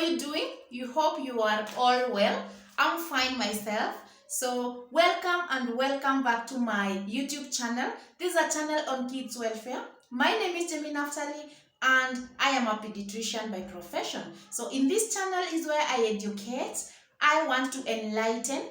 you doing? You hope you are all well. I'm fine myself. So welcome back to my YouTube channel. This is a channel on kids welfare. My name is Jemmy Naftali and I am a pediatrician by profession. So in this channel is where I educate. I want to enlighten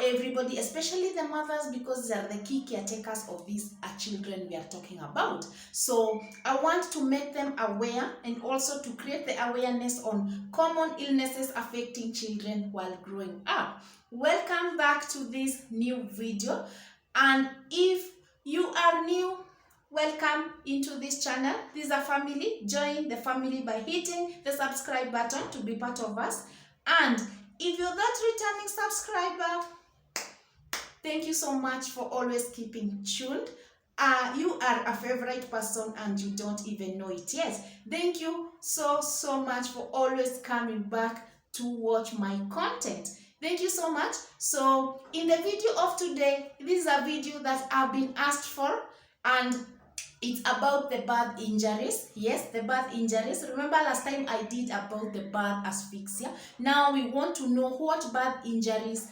everybody, especially the mothers, because they are the key caretakers of these children we are talking about. So I want to make them aware and also to create the awareness on common illnesses affecting children while growing up. Welcome back to this new video, and if you are new, welcome into this channel. This is a family. Join the family by hitting the subscribe button to be part of us. And if you're that returning subscriber, thank you so much for always keeping tuned. You are a favorite person and you don't even know it yet. Thank you so much for always coming back to watch my content. Thank you so much. So in the video of today, this is a video that I've been asked for, and it's about the birth injuries. Yes, the birth injuries. Remember last time I did about the birth asphyxia. Now we want to know what birth injuries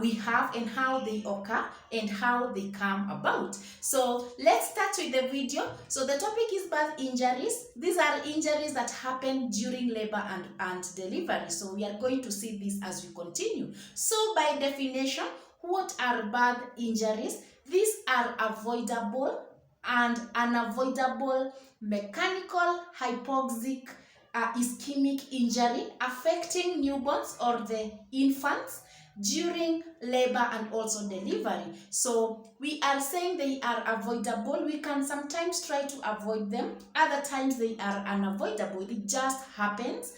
we have and how they occur and how they come about. So let's start with the video. So the topic is birth injuries. These are injuries that happen during labor and delivery. So we are going to see this as we continue. So by definition, what are birth injuries? These are avoidable and unavoidable mechanical hypoxic ischemic injury affecting newborns or the infants during labor and also delivery. So we are saying they are avoidable. We can sometimes try to avoid them. Other times they are unavoidable. It just happens.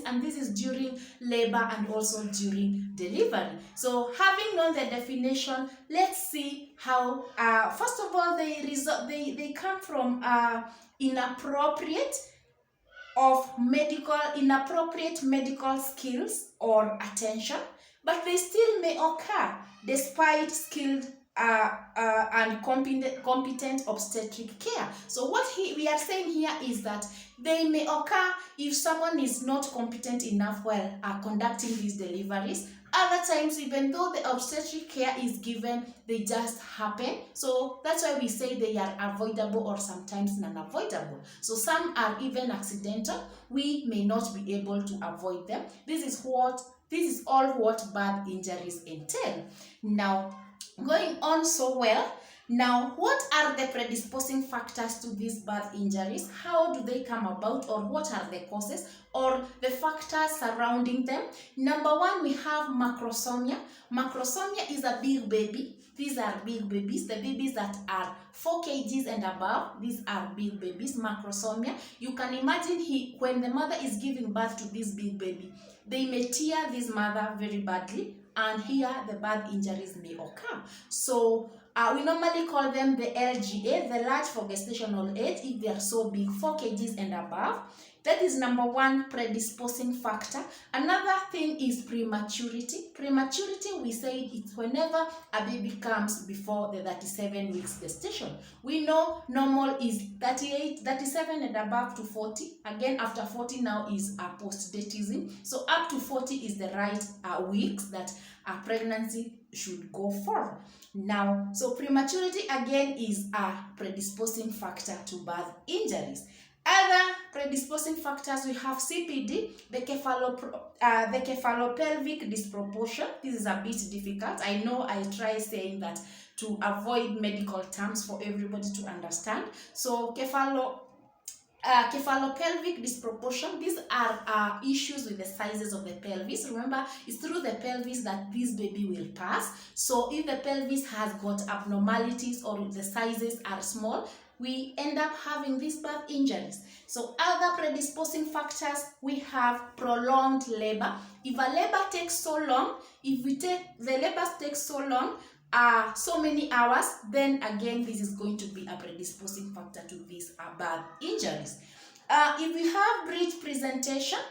And this is during labor and also during delivery. So having known the definition, let's see how first of all they come from inappropriate medical skills or attention, but they still may occur despite skilled and competent obstetric care. So what we are saying here is that they may occur if someone is not competent enough while conducting these deliveries. Other times, even though the obstetric care is given, they just happen. So that's why we say they are avoidable or sometimes non-avoidable. So some are even accidental. We may not be able to avoid them. This is all what birth injuries entail. Now, going on so well. Now, what are the predisposing factors to these birth injuries? How do they come about, or what are the causes or the factors surrounding them? Number one, we have macrosomia. Macrosomia is a big baby. These are big babies. The babies that are 4 kgs and above, these are big babies, macrosomia. You can imagine when the mother is giving birth to this big baby, they may tear this mother very badly, and here the birth injuries may occur. So we normally call them the LGA, the large for gestational age, if they are so big, 4 kgs and above. That is number one predisposing factor. Another thing is prematurity. Prematurity, we say it's whenever a baby comes before the 37 weeks gestation. We know normal is 37 and above to 40. Again, after 40 now is post-datism. So up to 40 is the right weeks that a pregnancy should go for. Now, so prematurity again is a predisposing factor to birth injuries. Other predisposing factors, we have CPD, the cephalopelvic disproportion. This is a bit difficult. I know I try saying that to avoid medical terms for everybody to understand. So cephalopelvic disproportion, these are issues with the sizes of the pelvis. Remember, it's through the pelvis that this baby will pass. So if the pelvis has got abnormalities or if the sizes are small, we end up having these birth injuries. So other predisposing factors, we have prolonged labor. If a labor takes so long, so many hours, then again this is going to be a predisposing factor to these birth injuries. If we have breech presentation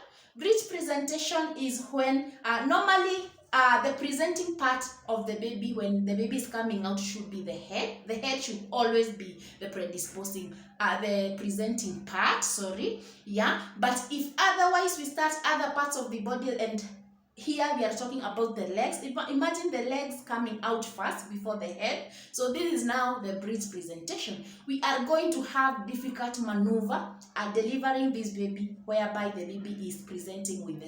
is when normally the presenting part of the baby when the baby is coming out should be the head. The head should always be the the presenting part, sorry. Yeah, but if otherwise we start other parts of the body, and here we are talking about the legs. Imagine the legs coming out first before the head. So this is now the breech presentation. We are going to have difficult maneuver delivering this baby, whereby the baby is presenting with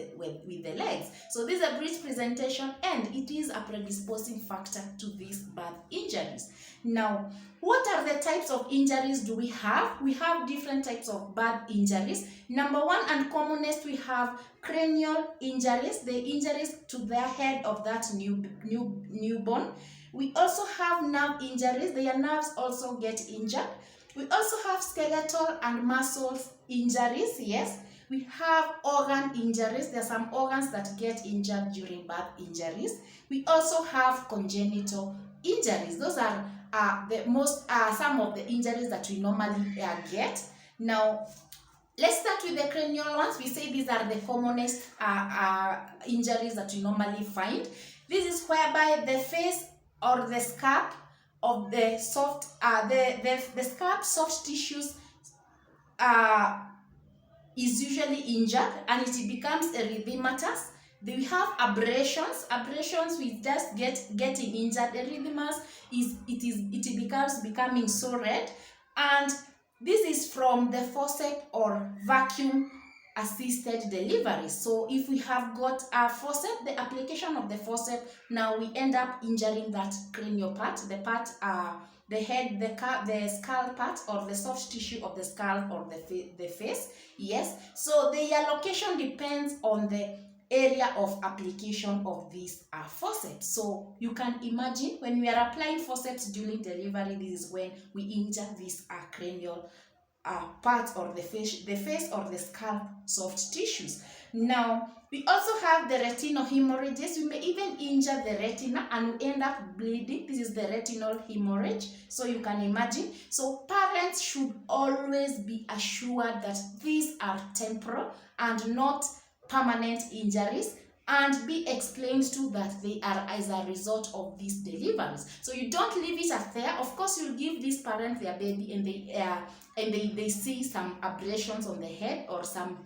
the legs. So this is a breech presentation, and it is a predisposing factor to these birth injuries. Now, what are the types of injuries do we have? We have different types of birth injuries. Number one and commonest, we have cranial injuries, the injuries to the head of that newborn. We also have nerve injuries. Their nerves also get injured. We also have skeletal and muscles injuries. Yes, we have organ injuries. There are some organs that get injured during birth injuries. We also have congenital injuries. Those are some of the injuries that we normally get. Now, let's start with the cranial ones. We say these are the commonest injuries that we normally find. This is whereby the face or the scalp of the the scalp soft tissues is usually injured, and it becomes erythematous. We have abrasions. Abrasions, we just getting injured. Erythemas it becomes becoming so red, and this is from the forceps or vacuum assisted delivery. So if we have got a forceps, the application of the forceps, now we end up injuring that cranial part, the part the head, the skull part, or the soft tissue of the skull or the face. Yes, so the location depends on the area of application of these forceps. So you can imagine when we are applying forceps during delivery, this is when we injure this cranial part or the face or the scalp soft tissues. Now, we also have the retinal hemorrhages. We may even injure the retina and we end up bleeding. This is the retinal hemorrhage. So you can imagine. So parents should always be assured that these are temporal and not permanent injuries, and be explained to that they are as a result of these deliveries. So you don't leave it as there. Of course, you give these parents their baby and they see some abrasions on the head or some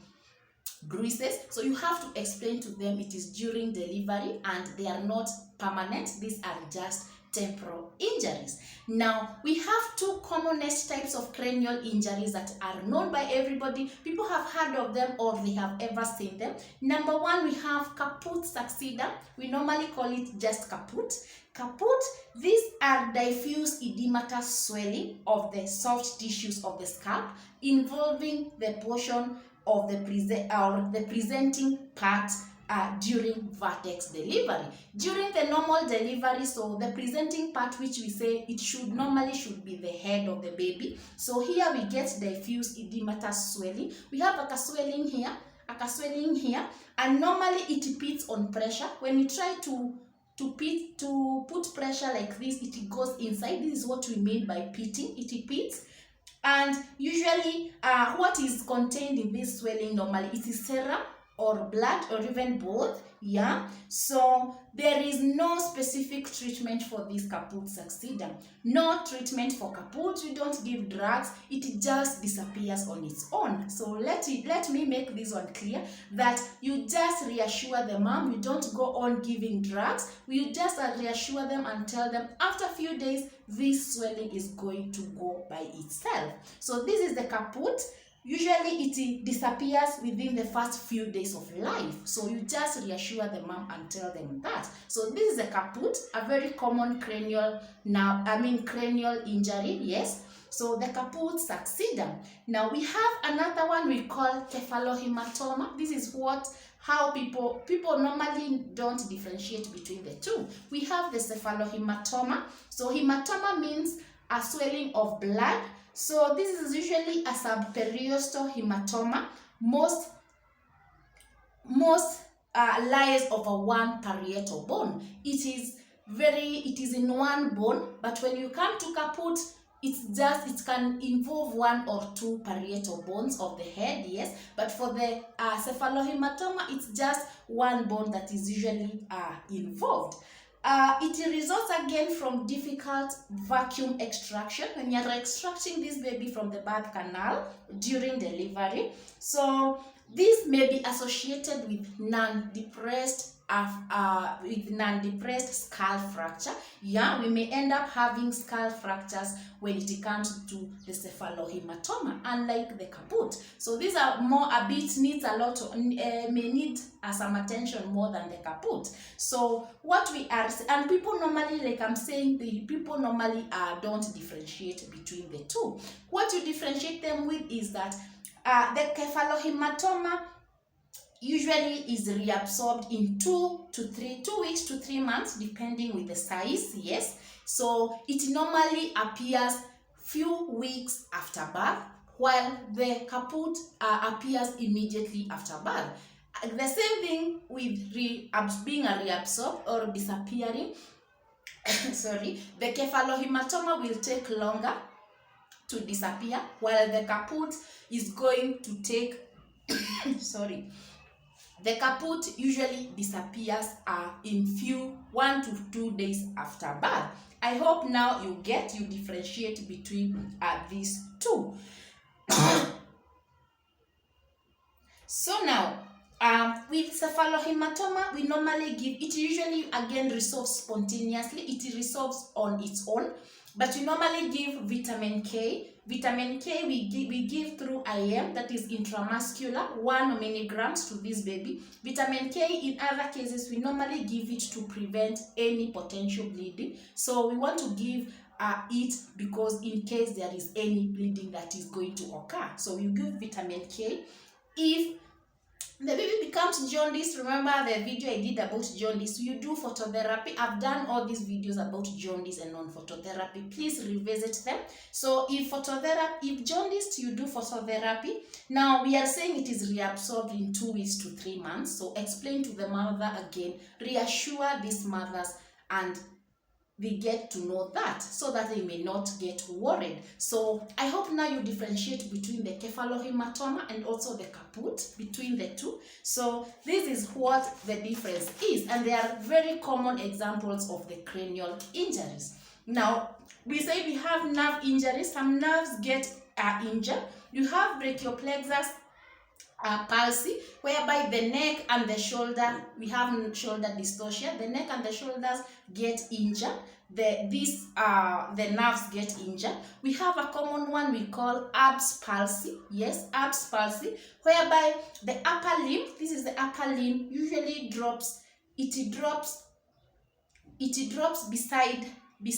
bruises. So you have to explain to them it is during delivery and they are not permanent. These are just temporal injuries. Now, we have two commonest types of cranial injuries that are known by everybody. People have heard of them or they have ever seen them. Number one, we have caput succida. We normally call it just caput. Caput, these are diffuse edematous swelling of the soft tissues of the scalp involving the portion of the presenting part during vertex delivery. During the normal delivery, so the presenting part, which we say it should be the head of the baby. So here we get diffuse edematous swelling. We have a swelling here, and normally it pits on pressure. When we try to put pressure like this, it goes inside. This is what we mean by pitting. It pits. And usually what is contained in this swelling normally, it is serum or blood or even both. Yeah, so there is no specific treatment for this caput succida. No treatment for caput. We don't give drugs. It just disappears on its own. So let me make this one clear, that you just reassure the mom. You don't go on giving drugs. We just reassure them and tell them after a few days this swelling is going to go by itself. So this is the caput. Usually it disappears within the first few days of life. So you just reassure the mom and tell them that. So this is a caput, a very common cranial injury, yes. So the caput succida. Now we have another one we call cephalohematoma. This is how people normally don't differentiate between the two. We have the cephalohematoma. So hematoma means a swelling of blood. So this is usually a subperiosteal hematoma. Most lies over one parietal bone. It is in one bone, but when you come to caput, it can involve one or two parietal bones of the head, yes, but for the cephalohematoma, it's just one bone that is usually involved. It results again from difficult vacuum extraction when you're extracting this baby from the birth canal during delivery. So this may be associated with non-depressed skull fracture. Yeah, we may end up having skull fractures when it comes to the cephalohematoma, unlike the caput. So these are more a bit needs a lot may need some attention more than the caput. So what we are, and people normally, like I'm saying, the people normally don't differentiate between the two. What you differentiate them with is that the cephalohematoma usually is reabsorbed in 2 weeks to 3 months, depending with the size, yes. So it normally appears few weeks after birth, while the caput appears immediately after birth. The same thing with being reabsorbed or disappearing. Sorry, the cephalohematoma will take longer to disappear, while the caput is going to take sorry, the caput usually disappears in 1 to 2 days after birth. I hope now you differentiate between these two. So now, with cephalohematoma, we normally give, it usually again resolves spontaneously, it resolves on its own, but we normally give vitamin K. Vitamin K we give through IM, that is intramuscular, 1 milligrams to this baby. Vitamin K, in other cases, we normally give it to prevent any potential bleeding. So we want to give it because in case there is any bleeding that is going to occur. So we give vitamin K. If the baby becomes jaundice, remember the video I did about jaundice, you do phototherapy. I've done all these videos about jaundice and non-phototherapy. Please revisit them. So if jaundice, you do phototherapy. Now we are saying it is reabsorbed in 2 weeks to 3 months. So explain to the mother again, reassure these mothers, and they get to know that so that they may not get worried. So I hope now you differentiate between the cephalohematoma and also the caput, between the two. So this is what the difference is, and there are very common examples of the cranial injuries. Now we say we have nerve injuries. Some nerves get injured. You have brachioplegia palsy, whereby the neck and the shoulder, we have shoulder dystocia, the neck and the shoulders get injured, the nerves get injured. We have a common one we call Erb's palsy, yes, Erb's palsy, whereby the upper limb, this is the upper limb, usually drops beside the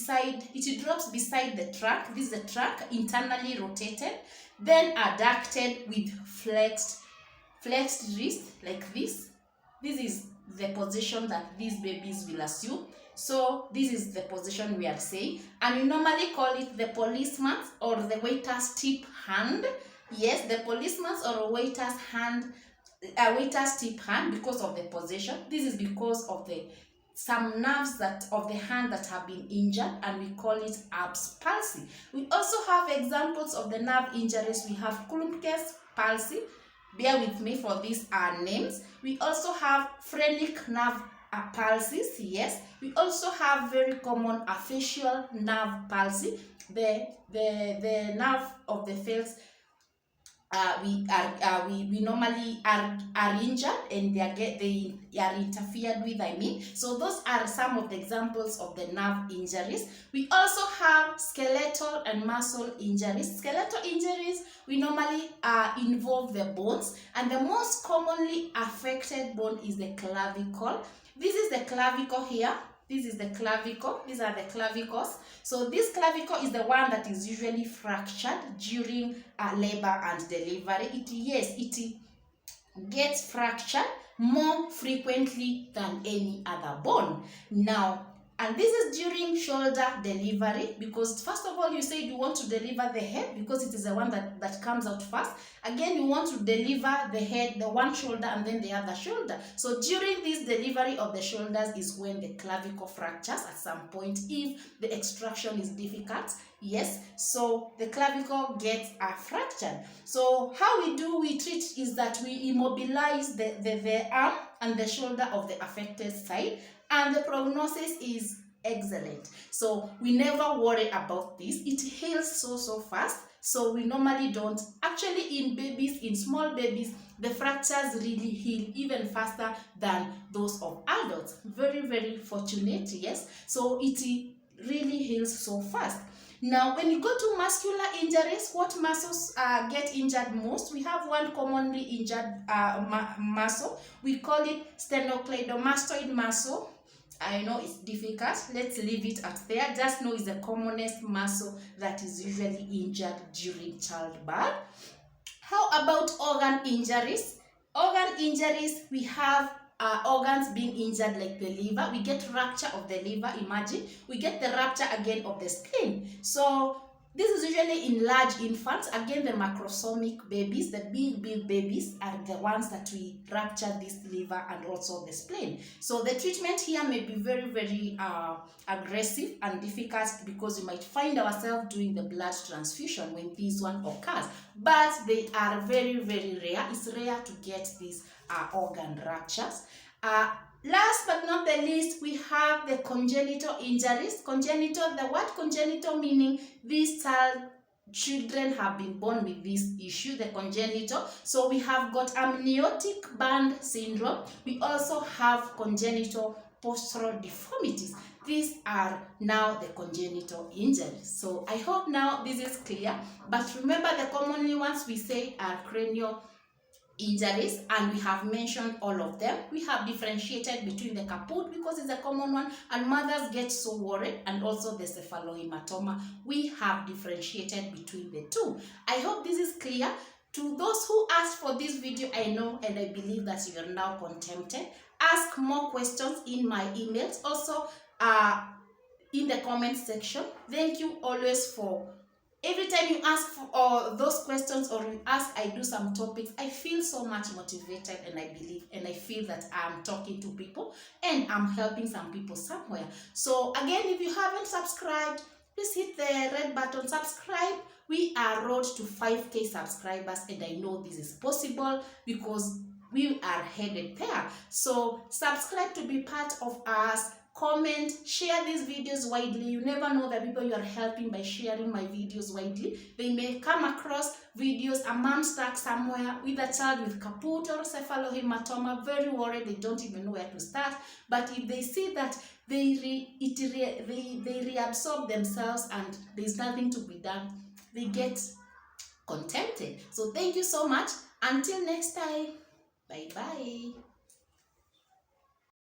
trunk. This is the trunk, internally rotated, then adducted with flexed wrist like this. This is the position that these babies will assume. So this is the position we are saying, and we normally call it the policeman's or the waiter's tip hand. Yes, the policeman's or waiter's hand, waiter's tip hand, because of the position. This is because of some nerves of the hand that have been injured, and we call it Erb's palsy. We also have examples of the nerve injuries. We have Klumpke's palsy. Bear with me for these names. We also have phrenic nerve palsies. Yes, we also have very common facial nerve palsy. The nerve of the face we normally are injured, and they are interfered with, I mean. So those are some of the examples of the nerve injuries. We also have skeletal and muscle injuries. Skeletal injuries, we normally involve the bones, and the most commonly affected bone is the clavicle. This is the clavicle here. This is the clavicle. These are the clavicles. So this clavicle is the one that is usually fractured during labor and delivery. It gets fractured more frequently than any other bone. Now, And this is during shoulder delivery, because first of all you said you want to deliver the head because it is the one that comes out first. Again, you want to deliver the head, the one shoulder and then the other shoulder. So during this delivery of the shoulders is when the clavicle fractures at some point if the extraction is difficult. Yes, so the clavicle gets fractured. So how we treat is that we immobilize the arm and the shoulder of the affected side, and the prognosis is excellent. So we never worry about this. It heals so fast. So we normally don't. Actually, in babies, in small babies, the fractures really heal even faster than those of adults. Very fortunate, yes. So it really heals so fast. Now, when you go to muscular injuries, what muscles get injured most? We have one commonly injured muscle. We call it sternocleidomastoid muscle. I know it's difficult. Let's leave it at there. Just know it's the commonest muscle that is usually injured during childbirth. How about organ injuries? Organ injuries, we have organs being injured like the liver. We get rupture of the liver, imagine. We get the rupture again of the spleen. So this is usually in large infants. Again, the macrosomic babies, the big babies are the ones that we rupture this liver and also the spleen. So the treatment here may be very aggressive and difficult because we might find ourselves doing the blood transfusion when this one occurs. But they are very rare. It's rare to get these organ ruptures. Last but not the least, we have the congenital injuries. Congenital, the word congenital meaning these children have been born with this issue, the congenital. So we have got amniotic band syndrome. We also have congenital postural deformities. These are now the congenital injuries. So I hope now this is clear. But remember, the commonly ones we say are cranial injuries, and we have mentioned all of them. We have differentiated between the caput because it's a common one and mothers get so worried, and also the cephalohematoma. We have differentiated between the two. I hope this is clear. To those who asked for this video, I know and I believe that you are now contented. Ask more questions in my emails, also in the comment section. Thank you always for every time you ask for those questions, or you ask, I do some topics, I feel so much motivated, and I believe and I feel that I'm talking to people and I'm helping some people somewhere. So again, if you haven't subscribed, please hit the red button, subscribe. We are road to 5K subscribers, and I know this is possible because we are headed there. So subscribe to be part of us. Comment, share these videos widely. You never know the people you are helping by sharing my videos widely. They may come across videos, a mom stuck somewhere with a child with caput or cephalohematoma, very worried, they don't even know where to start. But if they see that they reabsorb themselves and there's nothing to be done, they get contented. So thank you so much. Until next time, bye bye.